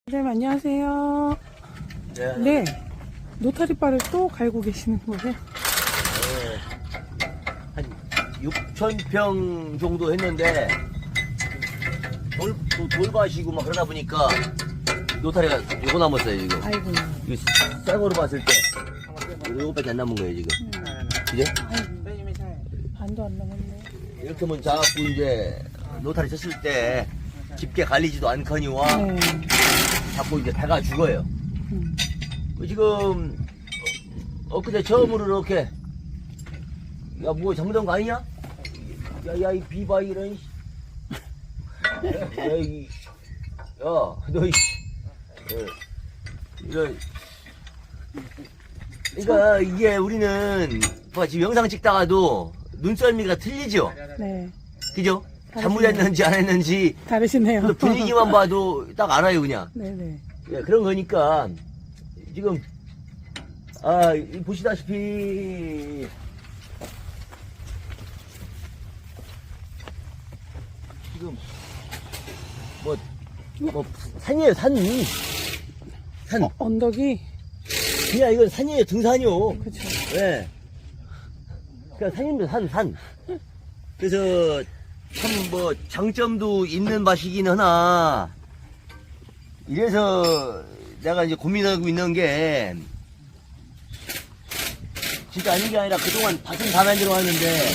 선생님 안녕하세요. 네. 노타리바를 또 갈고 계시는 거예요? 한 6,000평 정도 했는데 돌밭이고 막 그러다 보니까 노타리가 요거 남았어요 지금. 아이고. 이거 쌀거로 봤을 때 요거밖에 안 남은 거예요 지금. 그죠? 반도 안 남았네. 이렇게 하면 자꾸 이제 노타리 쳤을 때 깊게 갈리지도 않거니와 네. 자꾸 이제 배가 죽어요. 지금 엊그제 처음으로 이렇게 야 뭐 잘못한 거 아니냐? 야 이 비바 이런 야너 이런 그러니까 이게 우리는 봐, 지금 영상 찍다가도 눈썰미가 틀리죠? 네. 그죠? 잘못했는지 안 했는지 다르시네요. 그 분위기만 봐도 딱 알아요 그냥. 네네. 예, 그런 거니까 지금 보시다시피 지금 뭐 산이에요 산. 언덕이. 그냥 이건 산이에요 등산이요. 그렇죠. 예. 그냥 산입니다 산. 그래서 참 뭐 장점도 있는 밭이긴 하나 이래서 내가 이제 고민하고 있는 게 진짜 아닌 게 아니라 그동안 밭은 다 만들어 왔는데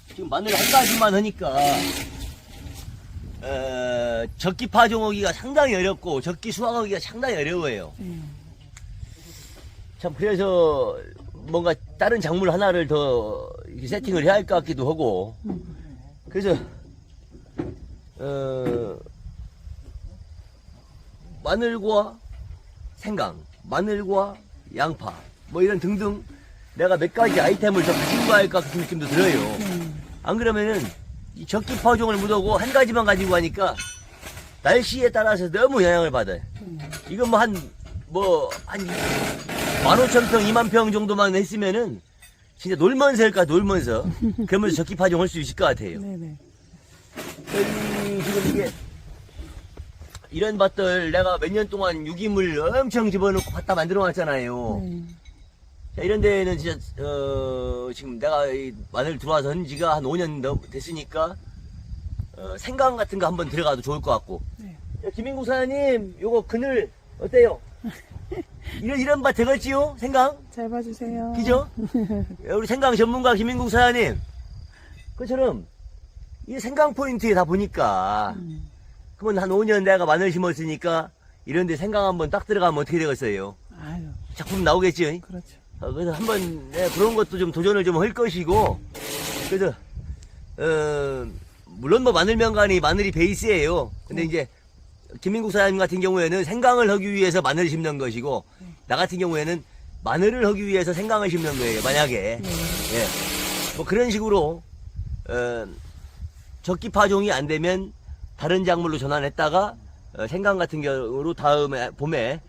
지금 마늘 한 가지만 하니까 적기 파종하기가 상당히 어렵고 적기 수확하기가 상당히 어려워요. 참 그래서 뭔가 다른 작물 하나를 더 이렇게 세팅을 해야 할 것 같기도 하고 그래서 마늘과 생강, 마늘과 양파 뭐 이런 등등 내가 몇 가지 아이템을 더 가지고 갈 것 같은 느낌도 들어요. 안 그러면은 이 적기 파종을 못하고 한 가지만 가지고 가니까 날씨에 따라서 너무 영향을 받아요. 이건 뭐 한 15,000평, 20,000평 정도만 했으면은 진짜 놀면서 할까 놀면서 그러면서 적기 파종 할 수 있을 것 같아요. 네네. 지금 이게 이런 밭들 내가 몇 년 동안 유기물 엄청 집어넣고 갖다 만들어 놨잖아요. 자, 이런 데는 진짜 지금 내가 이 마늘 들어와서 한 지가 한 5년 됐으니까 생강 같은 거 한번 들어가도 좋을 것 같고. 네. 야, 김인국 사장님 요거 그늘 어때요? 이런 밭 되겠지요? 생강? 잘 봐주세요. 그죠? 우리 생강 전문가 김인국 사장님 그처럼 이 생강 포인트에 다 보니까 그러면 한 5년 내가 마늘 심었으니까 이런데 생강 한번 딱 들어가면 어떻게 되겠어요? 아유. 작품 나오겠죠? 그렇죠. 그래서 한번 그런 것도 좀 도전을 좀 할 것이고 그래서 물론 뭐 마늘 명간이 마늘이 베이스예요. 근데 이제 김민국 사장님 같은 경우에는 생강을 하기 위해서 마늘을 심는 것이고 나 같은 경우에는 마늘을 하기 위해서 생강을 심는 거예요. 만약에 예. 뭐 그런 식으로 적기 파종이 안 되면 다른 작물로 전환했다가 생강 같은 경우로 다음에 봄에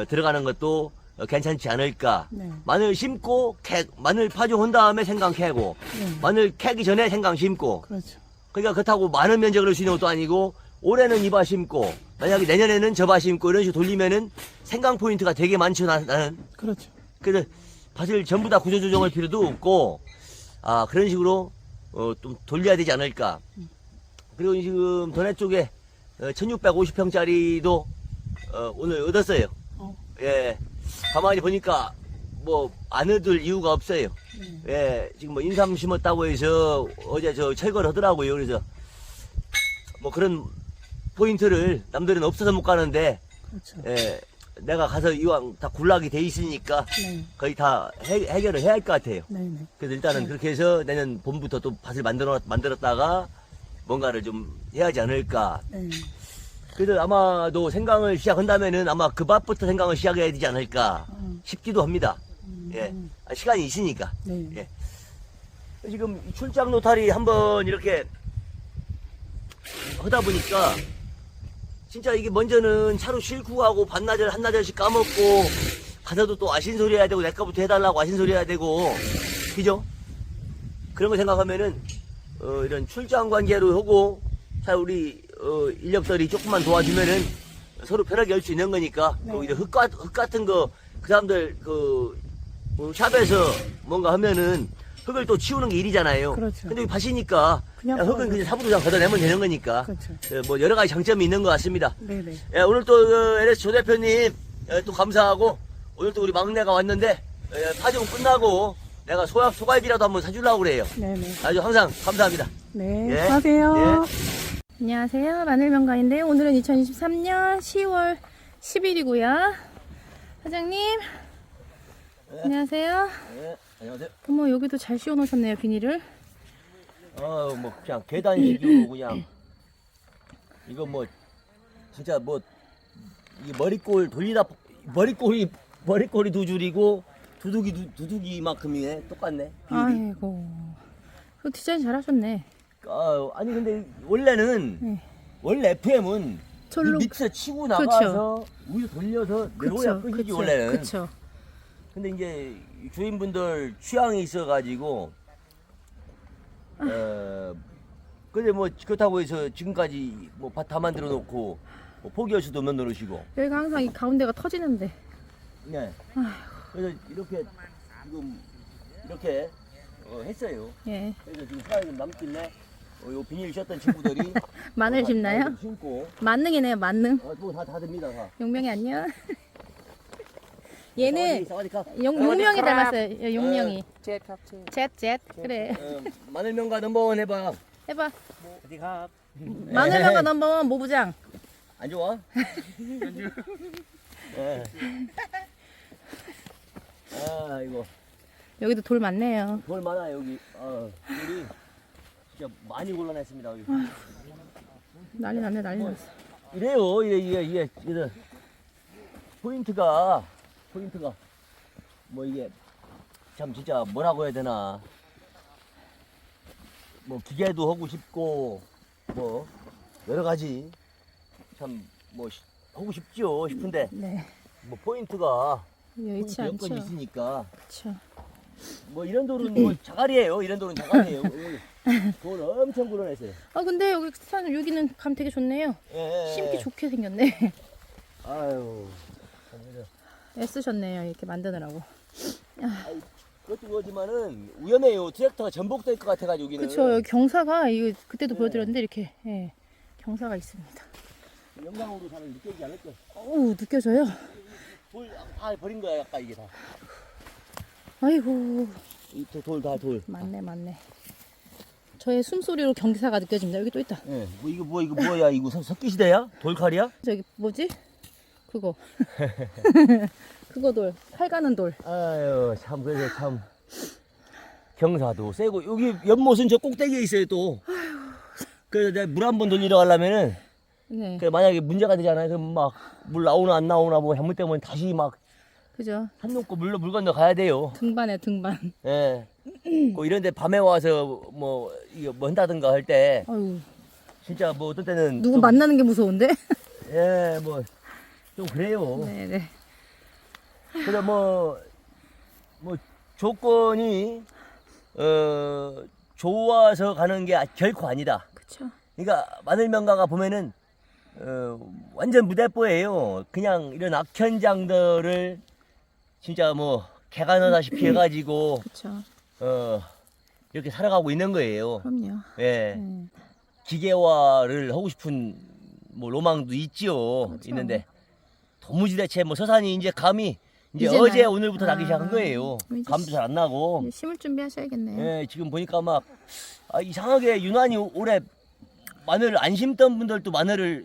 들어가는 것도 괜찮지 않을까. 네. 마늘 심고 마늘 파종한 다음에 생강 캐고 마늘 캐기 전에 생강 심고 그렇죠. 그러니까 그렇다고 많은 면적을 할 수 있는 것도 아니고 올해는 이 밭 심고 만약에 내년에는 저 밭 심고 이런 식으로 돌리면은 생강 포인트가 되게 많죠 나는. 그렇죠. 그래서 밭을 전부 다 구조 조정할 필요도 없고 그런 식으로 좀 돌려야 되지 않을까. 그리고 지금 도내 쪽에 1650평짜리도 오늘 얻었어요. 예, 가만히 보니까 뭐 안 얻을 이유가 없어요. 예, 지금 뭐 인삼 심었다고 해서 어제 저 철거를 하더라고요. 그래서 뭐 그런 포인트를 남들은 없어서 못 가는데 그렇죠. 예, 내가 가서 이왕 다 굴락이 돼 있으니까 네. 거의 다 해결을 해야 할 것 같아요. 네네. 그래서 일단은 그렇게 해서 내년 봄부터 또 밭을 만들었다가 뭔가를 좀 해야지 않을까. 네. 그래서 아마도 생강을 시작한다면은 아마 그 밭부터 생강을 시작해야 되지 않을까 싶기도 합니다. 예, 시간이 있으니까. 네. 예. 지금 출장 노타리 한번 이렇게 하다 보니까 진짜 이게 먼저는 차로 싣고 가고 반나절 한나절씩 까먹고 가서도 또 아신소리 해야 되고 내 거부터 해달라고 아신소리 해야 되고 그죠? 그런 거 생각하면은 이런 출장 관계로 하고 자 우리 인력들이 조금만 도와주면은 서로 편하게 할 수 있는 거니까. 네. 또 이제 흙 같은 거, 그 사람들 샵에서 뭔가 하면은 흙을 또 치우는 게 일이잖아요. 그렇죠. 근데 여기 밭이니까 그냥 흙은 그냥 사부도장 걷어내면 되는 거니까. 그렇죠. 뭐 여러 가지 장점이 있는 것 같습니다. 네네. 예, 오늘 또 LS 조 대표님 또 감사하고 오늘 또 우리 막내가 왔는데 파종 끝나고 내가 소갈비라도 한번 사주려고 그래요. 네네. 아주 항상 감사합니다. 네. 예. 수고하세요. 안녕하세요. 마늘명가인데요. 오늘은 2023년 10월 10일이고요. 사장님, 안녕하세요. 네, 안녕하세요. 어머, 여기도 잘 씌워놓으셨네요, 비닐을. 뭐 그냥 계단식으로 그냥 이거 뭐 진짜 뭐 이 머리꼴 돌리다 머리꼴이 두 줄이고 두둑이만큼이네. 똑같네. 비율이. 아이고. 그 디자인 잘하셨네. 아니 근데 원래는 네. 원래 FM은 절로. 밑에 치고 나가서 위로 돌려서 내려야 끝이지 그쵸, 원래는. 그쵸. 근데 이제 주인분들 취향이 있어가지고 근데 뭐 그렇다고 해서 지금까지 뭐 밭 다 만들어 놓고 뭐 포기할 수도 없는 노릇이고. 여기가 항상 이 가운데가 터지는데. 네. 그래서 이렇게 지금 이렇게 했어요. 예. 그래서 지금 사람이 남길래 요 비닐 셨던 친구들이 마늘 심나요? 심고 만능이네요, 만능. 뭐다 됩니다 다. 용명이 안녕. 얘는 사와디카. 용명이 닮았어요, 예, 용명이. 제 젯. 그래. 마늘명가 넘버원 해봐. 해봐. 어디가? 마늘명가 넘버원 모부장. 안 좋아? 예. 아 이거 여기도 돌 많네요. 돌 많아 여기. 돌이 진짜 많이 골라냈습니다 여기. 난리 났네, 난리 났어. 이래요 이게 포인트가 뭐 이게 참 진짜 뭐라고 해야 되나, 뭐 기계도 하고 싶고 뭐 여러 가지 참 뭐 하고 싶죠 싶은데 네. 뭐 포인트가 여의치 않죠. 여건이 있으니까 그쵸. 뭐 이런 돌은 뭐 자갈이에요. 이런 돌은 자갈이에요. 돌 엄청 골라냈어요. 아, 근데 여기는 감 되게 좋네요. 예. 심기 좋게 생겼네. 아유. 애쓰셨네요, 이렇게 만드느라고. 그것도 그거지만은 위험해요. 트랙터가 전복될 것 같아가지고 여기는. 그쵸, 여기 경사가, 이거 그때도 보여드렸는데, 이렇게, 예, 경사가 있습니다. 영광으로 잘 느껴지지 않을 거야. 어우, 느껴져요. 돌 다 버린 거야, 아까 이게 다. 아이고, 돌 다 돌. 맞네. 저의 숨소리로 경사가 느껴집니다. 여기 또 있다. 예. 뭐 이거 뭐야? 이거 석기 시대야? 돌칼이야? 저기, 뭐지? 그거. 그거 돌. 칼 가는 돌. 아유, 참 그래서 참 경사도 세고 여기 연못은 저 꼭대기에 있어요 또. 그래서 내가 물 한 번 돌리러 가려면은 네. 만약에 문제가 되잖아요. 그럼 막 물 나오나 안 나오나 뭐 잘못 때문에 다시 막 그죠? 산 넘고 물 건너 가야 돼요. 등반에 등반. 예. 뭐 이런데 밤에 와서 뭐 이거 뭐 한다든가 할 때 아유, 진짜 뭐 어떤 때는 누구 좀, 만나는 게 무서운데? 예, 뭐 좀 그래요. 네네. 그래 뭐 조건이 좋아서 가는 게 결코 아니다. 그쵸. 그러니까 마늘명가가 보면은 완전 무대뽀예요. 그냥 이런 악현장들을 진짜 뭐 개가 너다시피 해가지고 그쵸. 이렇게 살아가고 있는 거예요. 그럼요. 예, 기계화를 하고 싶은 뭐 로망도 있지요. 그렇죠. 있는데 도무지 대체 뭐 서산이 이제 감이 이제 이제 어제 나요? 오늘부터 나기 시작한 거예요. 그럼 이제 감도 잘 안 나고. 이제 심을 준비하셔야겠네요. 예, 지금 보니까 막 이상하게 유난히 올해 마늘을 안 심던 분들도 마늘을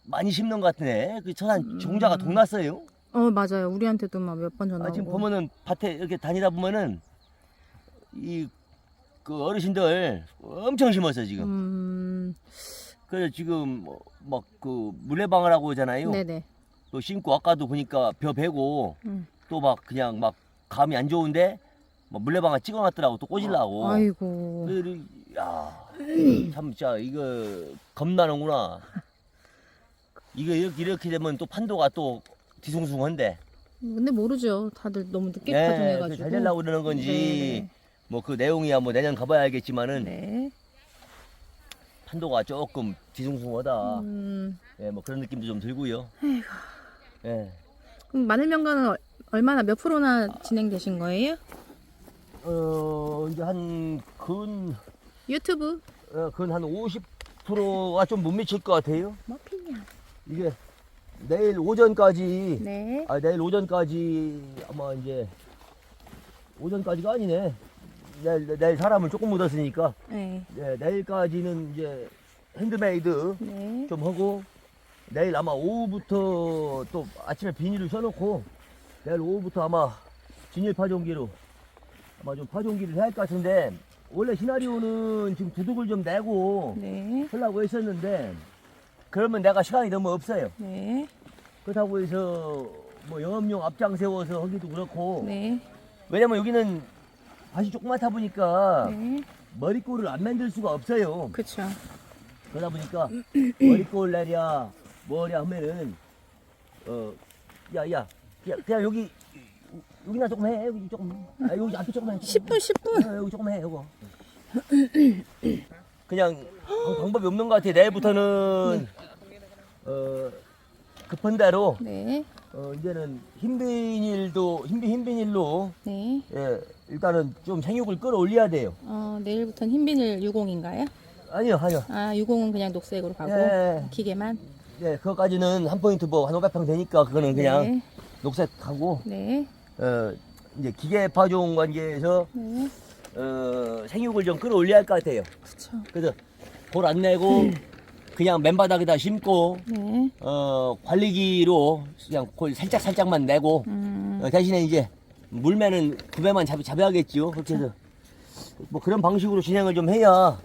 많이 심는 것 같네. 그 서산 종자가 동났어요. 맞아요. 우리한테도 막 몇 번 전화 오고. 지금 보면은 밭에 이렇게 다니다 보면은 그 어르신들 엄청 심었어 지금. 그래서 지금 막 그 물레방을 하고 오잖아요. 네네. 또 심고 아까도 보니까 벼 베고 또 막 그냥 막 감이 안 좋은데 뭐 물레방아 찍어놨더라고 또 꽂으려고. 아이고. 참 진짜 이거 겁나는구나. 이거 이렇게 되면 또 판도가 또 뒤숭숭한데. 근데 모르죠. 다들 너무 늦게 네, 파종해가지고. 잘 되려고 그러는 건지 네네. 뭐 그 내용이야 뭐 내년 가봐야 알겠지만은 네. 판도가 조금 뒤숭숭하다. 음. 예, 뭐 그런 느낌도 좀 들고요. 아이고. 예. 그럼 마늘 명가는 얼마나 몇 프로나 진행되신 거예요? 이제 유튜브? 근 한 50%가 좀 못 미칠 것 같아요. 머핀이야. 이게 내일 오전까지, 네. 내일 오전까지 아마 이제 오전까지가 아니네. 내일 사람을 조금 묻었으니까 네. 내일까지는 이제 핸드메이드 네. 좀 하고 내일 아마 오후부터 또 아침에 비닐을 써놓고 내일 오후부터 아마 진일 파종기로 아마 좀 파종기를 해야 할 것 같은데 원래 시나리오는 지금 두둑을 좀 내고 네. 하려고 했었는데 그러면 내가 시간이 너무 없어요. 네. 그렇다고 해서 뭐 영업용 앞장 세워서 하기도 그렇고 네. 왜냐면 여기는 밭이 조그맣다 보니까 네. 머리꼴을 안 만들 수가 없어요. 그쵸. 그러다 보니까 머리꼴 내랴 뭐랴 하면은 그냥 여기나 조금 해. 여기 조금. 여기 앞에 조금 해. 10분, 10분. 여기 조금 해. 요거. 그냥 방법이 없는 것 같아. 내일부터는 급한 대로 네. 이제는 흰비닐로 네. 예, 일단은 좀 생육을 끌어올려야 돼요. 내일부터는 흰비닐 60인가요? 아니요. 아, 60은 그냥 녹색으로 가고 예. 기계만. 예, 그거까지는 한 포인트 뭐 한 500평 되니까 그거는 그냥 네. 녹색 하고 네. 이제 기계 파종 관계에서 네. 생육을 좀 끌어올려야 할 것 같아요. 그쵸. 그래서 골 안 내고 그냥 맨바닥에다 심고 네. 관리기로 그냥 골 살짝만 내고 대신에 이제 물매는 구배만 잡아야겠죠. 그렇게 해서 뭐 그런 방식으로 진행을 좀 해야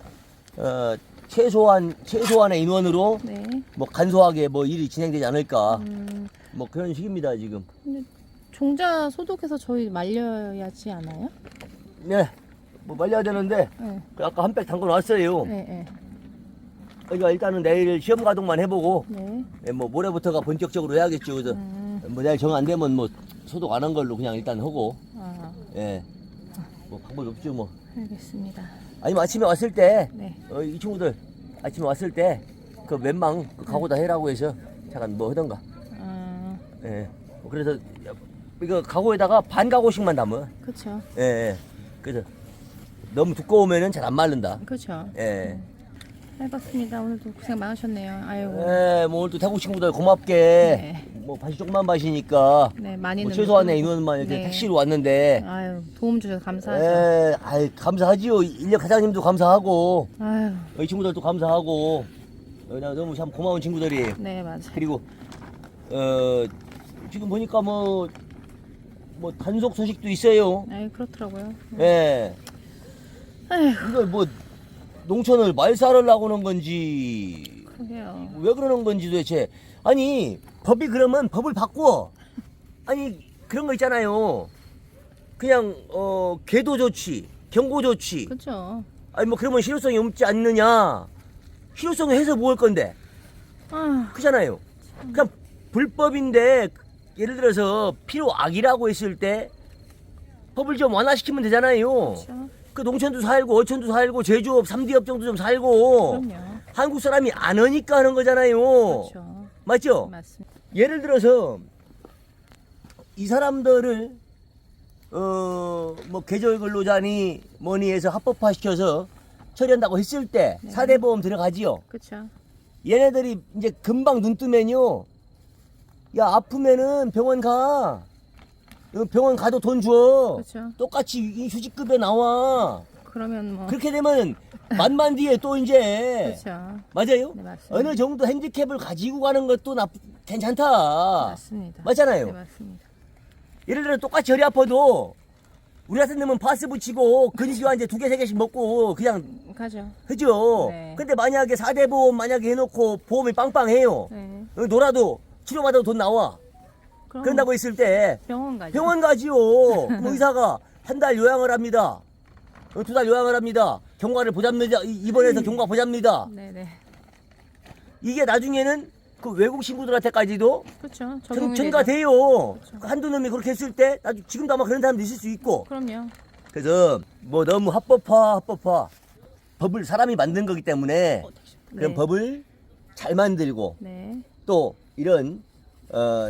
최소한의 인원으로 네. 뭐 간소하게 뭐 일이 진행되지 않을까 뭐 그런 식입니다 지금. 근데 종자 소독해서 저희 말려야지 않아요? 네, 뭐 말려야 되는데 네. 아까 한 백 담궈 놨어요. 네. 네. 그러니까 일단은 내일 시험 가동만 해보고 네. 뭐 모레부터가 본격적으로 해야겠죠. 그래서 뭐 내일 정 안 되면 뭐 소독 안 한 걸로 그냥 일단 하고 뭐 방법이 없죠 뭐. 알겠습니다. 아니면 아침에 왔을 때 네. 이 친구들 아침에 왔을 때 그 웬망 그 가고다 해라고 해서 잠깐 뭐 하던가. 뭐 그래서 이거 가고에다가 반 가고씩만 담아. 그쵸. 그래서 너무 두꺼우면은 잘 안 마른다. 그쵸. 해봤습니다. 오늘도 고생 많으셨네요. 아이고. 뭐 오늘 또 태국 친구들 고맙게 네. 뭐 밭이 조그만 밭이니까 네, 많이는 뭐 최소한의 못 인원만 이렇게 네. 택시로 왔는데 아유, 도움 주셔서 감사하죠. 감사하지요. 인력 과장님도 감사하고 아유, 이 친구들도 감사하고 그냥 너무 참 고마운 친구들이에요. 네, 맞아요. 그리고 지금 보니까 뭐 단속 소식도 있어요. 아유, 그렇더라고요. 아휴. 이걸 뭐 농촌을 말살하려고 하는 건지 그게요. 왜 그러는 건지 도대체. 아니 법이 그러면 법을 바꿔. 아니 그런 거 있잖아요. 그냥 계도 조치, 경고 조치. 그쵸. 아니 뭐 그러면 실효성이 없지 않느냐. 실효성을 해서 뭐 할 건데. 아, 그잖아요. 그냥 불법인데 예를 들어서 필요악이라고 했을 때 법을 좀 완화시키면 되잖아요. 그쵸. 그 농촌도 살고 어촌도 살고 제조업 3D 업종도 좀 살고 그럼요. 한국 사람이 안 하니까 하는 거잖아요. 그렇죠. 맞죠? 맞습니다. 예를 들어서 이 사람들을 뭐 계절 근로자니 뭐니 해서 합법화 시켜서 처리한다고 했을 때 네. 4대 보험 들어가지요. 그쵸. 얘네들이 이제 금방 눈 뜨면요. 야 아프면은 병원 가. 병원 가도 돈 줘. 그쵸. 똑같이 이 휴직급에 나와. 그러면 뭐. 그렇게 되면 만만 뒤에 또 이제 그쵸. 맞아요? 네, 맞습니다. 어느 정도 핸디캡을 가지고 가는 것도 괜찮다. 맞습니다. 맞잖아요. 네, 맞습니다. 예를 들어 똑같이 허리 아파도 우리 같은 놈은 파스 붙이고 근시환제 2개 3개씩 먹고 그냥 가죠. 하죠. 네. 근데 만약에 4대 보험 만약에 해놓고 보험이 빵빵해요. 네. 놀아도 치료받아도 돈 나와. 그럼 그런다고 했을 때 병원 가죠. 병원 가지요. 그럼 의사가 한 달 요양을 합니다. 2달 요양을 합니다. 경과를 보잡니다. 입원해서 경과 보잡니다. 네네. 이게 나중에는 그 외국 친구들한테까지도 그렇죠. 적용이 전가돼요. 그렇죠. 그 한두 놈이 그렇게 했을 때 지금도 아마 그런 사람도 있을 수 있고. 그럼요. 그래서 뭐 너무 합법화 법을 사람이 만든 거기 때문에 그런 네. 법을 잘 만들고 네. 또 이런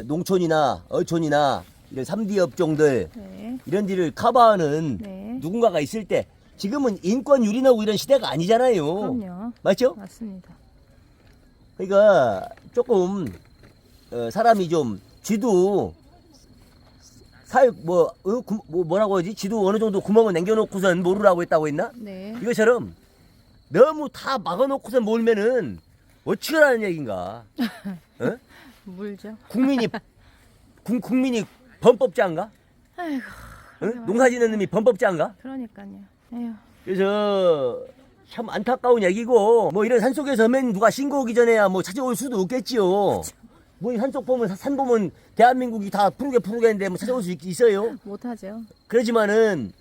농촌이나 어촌이나 이런 3D 업종들 네. 이런 데를 커버하는 네. 누군가가 있을 때 지금은 인권 유린하고 이런 시대가 아니잖아요. 그럼요. 맞죠? 맞습니다. 그러니까 조금 사람이 좀 쥐도 사육 뭐라고 하지? 쥐도 어느 정도 구멍을 남겨놓고선 모르라고 했다고 했나? 네. 이것처럼 너무 다 막아놓고선 몰면은 어찌하라는 얘기인가? 어? 물죠. 국민이 국민이 범법자인가? 아이고. 응? 농사짓는 놈이 범법자인가? 그러니까요. 에휴. 그래서 참 안타까운 얘기고 뭐 이런 산속에서 맨 누가 신고 오기 전에야 뭐 찾아올 수도 없겠지요. 뭐 이 산속 보면 산 보면 대한민국이 다 푸르게 뭐 찾아올 수 있어요. 못하죠. 그렇지만은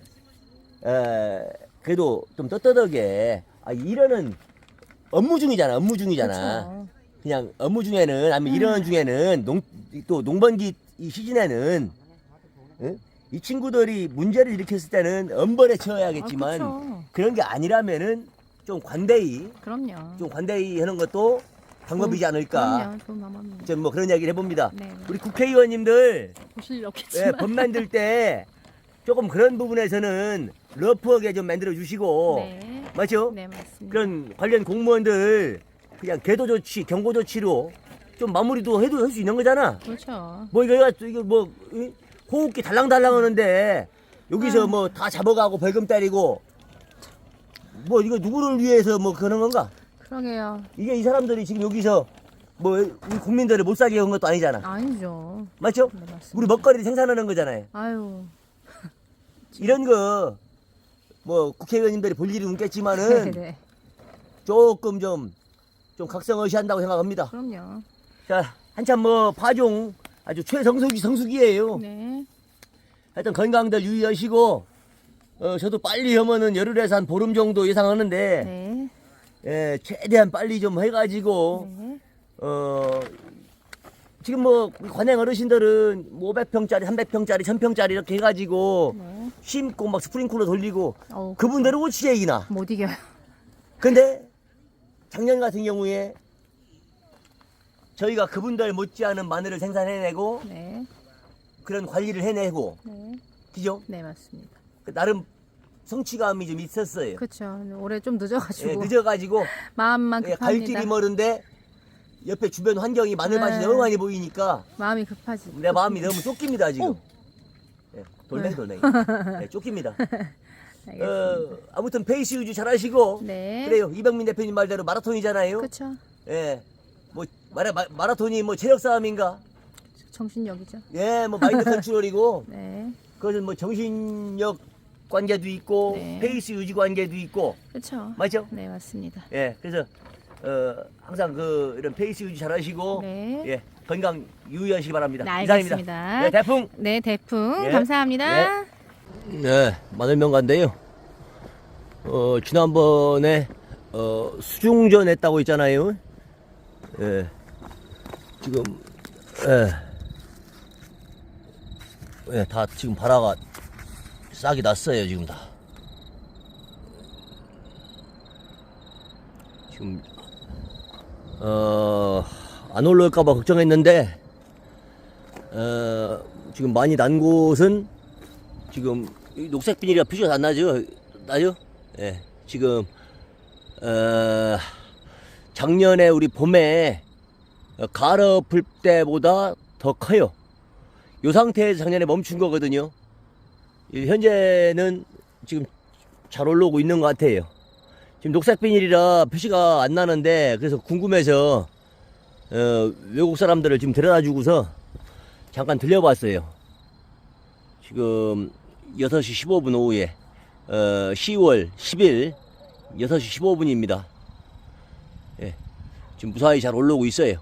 그래도 좀 떳떳하게 일하는 업무 중이잖아. 그렇죠. 그냥 업무 중에는 아니면 일하는 중에는 또 농번기 이 시즌에는 응? 이 친구들이 문제를 일으켰을 때는 엄벌에 처해야겠지만 그렇죠. 그런 게 아니라면은 좀 관대히 그럼요. 하는 것도 방법이지 않을까. 그럼요. 좋은 방법입니다. 좀 뭐 그런 이야기를 해봅니다. 네. 우리 국회의원님들 보실 일 예, 없겠지만. 법 만들 때 조금 그런 부분에서는 러프하게 좀 만들어 주시고 네. 맞죠? 네, 맞습니다. 그런 관련 공무원들 그냥 계도 조치, 경고 조치로 좀 마무리도 해도 할 수 있는 거잖아. 그렇죠. 뭐 이거 뭐 호흡기 달랑달랑 하는데 여기서 뭐 다 잡아가고 벌금 때리고 뭐 이거 누구를 위해서 뭐 그러는 건가? 그러게요. 이게 이 사람들이 지금 여기서 뭐 우리 국민들을 못 살게 한 것도 아니잖아. 아니죠. 맞죠? 네, 맞습니다. 우리 먹거리를 생산하는 거잖아요. 아유. 이런 거 뭐 국회의원님들이 볼 일은 없겠지만은 네. 조금 좀 각성어시한다고 생각합니다. 그럼요. 자, 한참 뭐 파종 아주 최성수기예요. 네. 하여튼 건강들 유의하시고 저도 빨리 하면은 열흘에서 한 보름 정도 예상하는데 네. 예, 최대한 빨리 좀 해가지고 네. 지금 뭐 관행 어르신들은 뭐 500평짜리, 300평짜리, 1000평짜리 이렇게 해가지고 네. 심고 막 스프링클러 돌리고 어우, 그분들은 어찌해 이기나. 못 이겨요. 근데 작년 같은 경우에 저희가 그분들 못지않은 마늘을 생산해내고 네. 그런 관리를 해내고 네. 그죠? 네, 맞습니다. 나름 성취감이 좀 있었어요. 그렇죠. 올해 좀 늦어가지고. 예, 늦어가지고 마음만 예, 급합니다. 갈 길이 멀은데 옆에 주변 환경이 마늘밭이 네. 너무 많이 보이니까 마음이 급하지. 내 마음이 너무 쫓깁니다 지금. 오. 예, 돌멩이. 예, 쫓깁니다. 알겠습니다. 아무튼 페이스 유지 잘하시고 네. 그래요. 이병민 대표님 말대로 마라톤이잖아요. 그렇죠. 예, 뭐 마라톤이 뭐 체력 싸움인가? 정신력이죠. 예, 뭐 마인드 컨트롤이고 네. 그것은 뭐 정신력 관계도 있고 네. 페이스 유지 관계도 있고 그렇죠. 맞죠? 네, 맞습니다. 예, 그래서 항상 이런 페이스 유지 잘하시고 네. 예, 건강 유의하시기 바랍니다. 네, 이상입니다. 알겠습니다. 네, 대풍. 네, 대풍 예. 감사합니다. 네, 마늘명가인데요. 지난번에 수중전 했다고 했잖아요. 예, 지금 다 지금 발화가 싹이 났어요. 지금 다. 지금 안 올라올까봐 걱정했는데 지금 많이 난 곳은 지금 이 녹색 비닐이라 표시가 안 나죠? 나죠? 예. 지금 작년에 우리 봄에 가을 풀 때보다 더 커요. 이 상태에서 작년에 멈춘 거거든요. 현재는 지금 잘 올라오고 있는 것 같아요. 지금 녹색 비닐이라 표시가 안 나는데 그래서 궁금해서 외국 사람들을 지금 데려다 주고서 잠깐 들려봤어요. 지금 6시 15분 오후에 10월 10일 6시 15분입니다. 예, 지금 무사히 잘 올라오고 있어요.